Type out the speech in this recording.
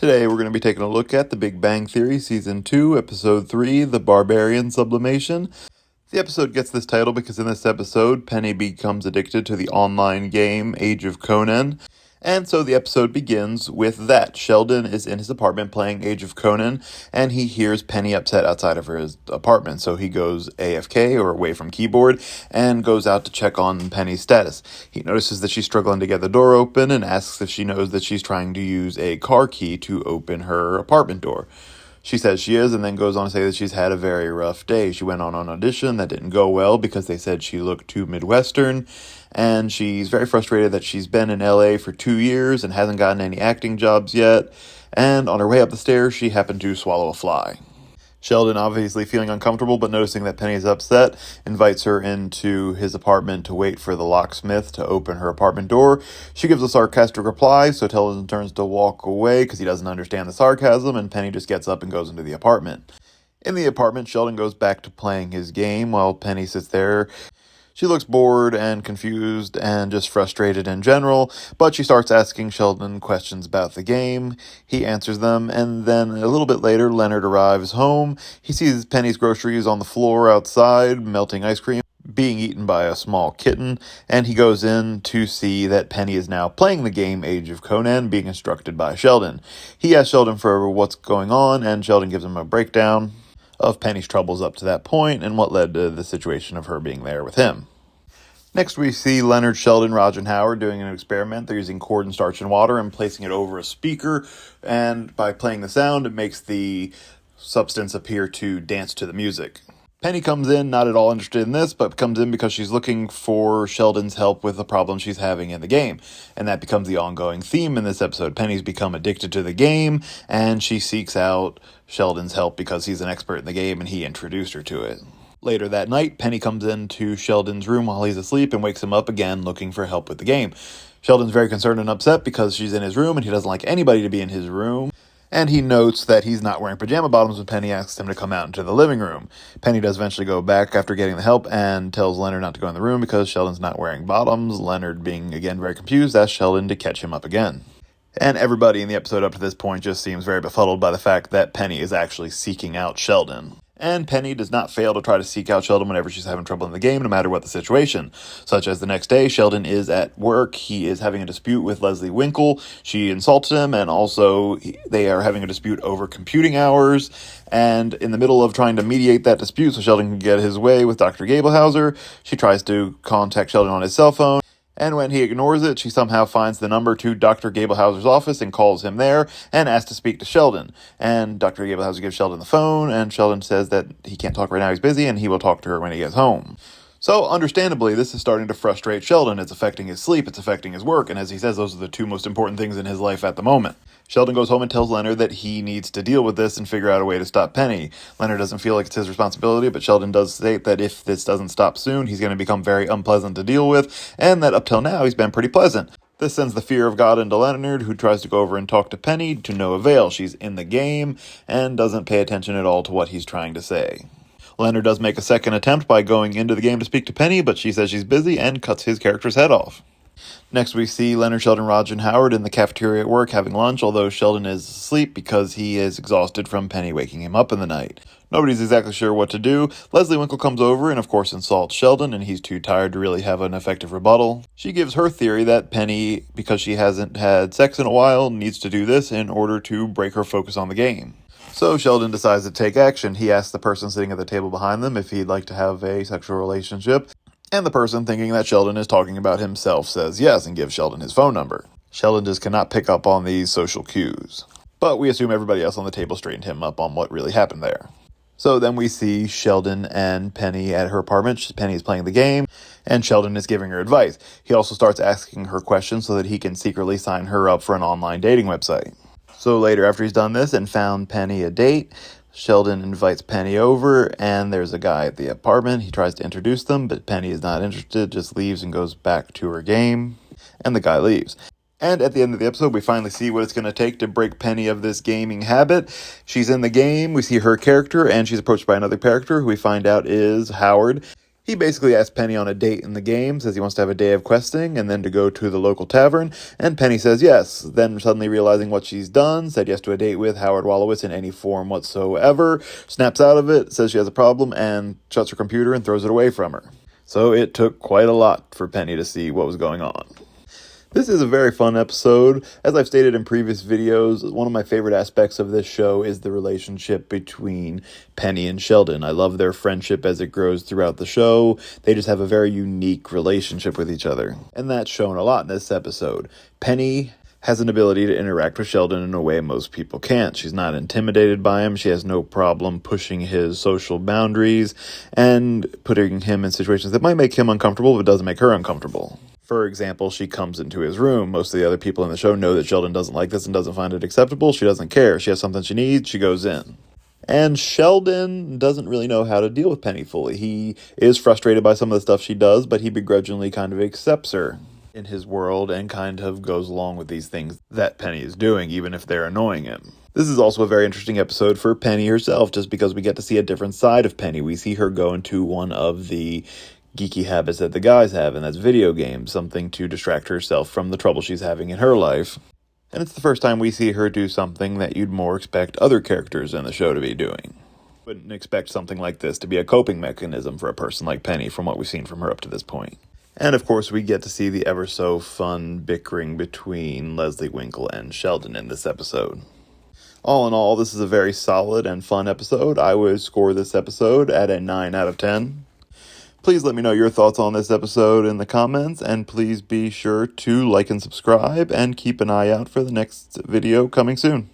Today we're going to be taking a look at The Big Bang Theory Season 2, Episode 3, The Barbarian Sublimation. The episode gets this title because in this episode, Penny becomes addicted to the online game Age of Conan. And so the episode begins with that. Sheldon is in his apartment playing Age of Conan, and he hears Penny upset outside of his apartment. So he goes AFK, or away from keyboard, and goes out to check on Penny's status. He notices that she's struggling to get the door open and asks if she knows that she's trying to use a car key to open her apartment door. She says she is, and then goes on to say that she's had a very rough day. She went on an audition that didn't go well because they said she looked too Midwestern, and she's very frustrated that she's been in LA for 2 years and hasn't gotten any acting jobs yet, and on her way up the stairs, she happened to swallow a fly. Sheldon, obviously feeling uncomfortable but noticing that Penny is upset, invites her into his apartment to wait for the locksmith to open her apartment door. She gives a sarcastic reply, so Sheldon turns to walk away because he doesn't understand the sarcasm, and Penny just gets up and goes into the apartment. In the apartment, Sheldon goes back to playing his game while Penny sits there. She looks bored and confused and just frustrated in general, but she starts asking Sheldon questions about the game. He answers them, and then a little bit later, Leonard arrives home. He sees Penny's groceries on the floor outside, melting ice cream, being eaten by a small kitten, and he goes in to see that Penny is now playing the game Age of Conan, being instructed by Sheldon. He asks Sheldon for what's going on, and Sheldon gives him a breakdown of Penny's troubles up to that point and what led to the situation of her being there with him. Next, we see Leonard, Sheldon, Raj, and Howard doing an experiment. They're using cornstarch and water and placing it over a speaker, and by playing the sound, it makes the substance appear to dance to the music. Penny comes in, not at all interested in this, but comes in because she's looking for Sheldon's help with the problem she's having in the game. And that becomes the ongoing theme in this episode. Penny's become addicted to the game, and she seeks out Sheldon's help because he's an expert in the game and he introduced her to it. Later that night, Penny comes into Sheldon's room while he's asleep and wakes him up again looking for help with the game. Sheldon's very concerned and upset because she's in his room and he doesn't like anybody to be in his room. And he notes that he's not wearing pajama bottoms when Penny asks him to come out into the living room. Penny does eventually go back after getting the help and tells Leonard not to go in the room because Sheldon's not wearing bottoms. Leonard, being again very confused, asks Sheldon to catch him up again. And everybody in the episode up to this point just seems very befuddled by the fact that Penny is actually seeking out Sheldon. And Penny does not fail to try to seek out Sheldon whenever she's having trouble in the game, no matter what the situation. Such as the next day, Sheldon is at work. He is having a dispute with Leslie Winkle. She insults him, and also they are having a dispute over computing hours. And in the middle of trying to mediate that dispute so Sheldon can get his way with Dr. Gablehauser, she tries to contact Sheldon on his cell phone. And when he ignores it, she somehow finds the number to Dr. Gablehauser's office and calls him there and asks to speak to Sheldon. And Dr. Gablehauser gives Sheldon the phone, and Sheldon says that he can't talk right now, he's busy, and he will talk to her when he gets home. So, understandably, this is starting to frustrate Sheldon. It's affecting his sleep, it's affecting his work, and as he says, those are the two most important things in his life at the moment. Sheldon goes home and tells Leonard that he needs to deal with this and figure out a way to stop Penny. Leonard doesn't feel like it's his responsibility, but Sheldon does state that if this doesn't stop soon, he's going to become very unpleasant to deal with, and that up till now, he's been pretty pleasant. This sends the fear of God into Leonard, who tries to go over and talk to Penny, to no avail. She's in the game and doesn't pay attention at all to what he's trying to say. Leonard does make a second attempt by going into the game to speak to Penny, but she says she's busy and cuts his character's head off. Next, we see Leonard, Sheldon, Raj, and Howard in the cafeteria at work having lunch, although Sheldon is asleep because he is exhausted from Penny waking him up in the night. Nobody's exactly sure what to do. Leslie Winkle comes over and, of course, insults Sheldon, and he's too tired to really have an effective rebuttal. She gives her theory that Penny, because she hasn't had sex in a while, needs to do this in order to break her focus on the game. So Sheldon decides to take action. He asks the person sitting at the table behind them if he'd like to have a sexual relationship, and the person, thinking that Sheldon is talking about himself, says yes and gives Sheldon his phone number. Sheldon just cannot pick up on these social cues. But we assume everybody else on the table straightened him up on what really happened there. So then we see Sheldon and Penny at her apartment. Penny is playing the game, and Sheldon is giving her advice. He also starts asking her questions so that he can secretly sign her up for an online dating website. So later, after he's done this and found Penny a date, Sheldon invites Penny over, and there's a guy at the apartment. He tries to introduce them, but Penny is not interested, just leaves and goes back to her game, and the guy leaves. And at the end of the episode, we finally see what it's going to take to break Penny of this gaming habit. She's in the game, we see her character, and she's approached by another character who we find out is Howard. He basically asks Penny on a date in the game, says he wants to have a day of questing, and then to go to the local tavern, and Penny says yes. Then, suddenly realizing what she's done, said yes to a date with Howard Wolowitz in any form whatsoever, snaps out of it, says she has a problem, and shuts her computer and throws it away from her. So it took quite a lot for Penny to see what was going on. This is a very fun episode. As I've stated in previous videos, one of my favorite aspects of this show is the relationship between Penny and Sheldon. I love their friendship as it grows throughout the show. They just have a very unique relationship with each other. And that's shown a lot in this episode. Penny has an ability to interact with Sheldon in a way most people can't. She's not intimidated by him. She has no problem pushing his social boundaries and putting him in situations that might make him uncomfortable but doesn't make her uncomfortable. For example, she comes into his room. Most of the other people in the show know that Sheldon doesn't like this and doesn't find it acceptable. She doesn't care. She has something she needs. She goes in. And Sheldon doesn't really know how to deal with Penny fully. He is frustrated by some of the stuff she does, but he begrudgingly kind of accepts her in his world and kind of goes along with these things that Penny is doing, even if they're annoying him. This is also a very interesting episode for Penny herself, just because we get to see a different side of Penny. We see her go into one of the geeky habits that the guys have, and that's video games, something to distract herself from the trouble she's having in her life. And it's the first time we see her do something that you'd more expect other characters in the show to be doing. Wouldn't expect something like this to be a coping mechanism for a person like Penny from what we've seen from her up to this point. And of course we get to see the ever so fun bickering between Leslie Winkle and Sheldon in this episode. All in all, this is a very solid and fun episode. I would score this episode at a 9 out of 10. Please let me know your thoughts on this episode in the comments, and please be sure to like and subscribe, and keep an eye out for the next video coming soon.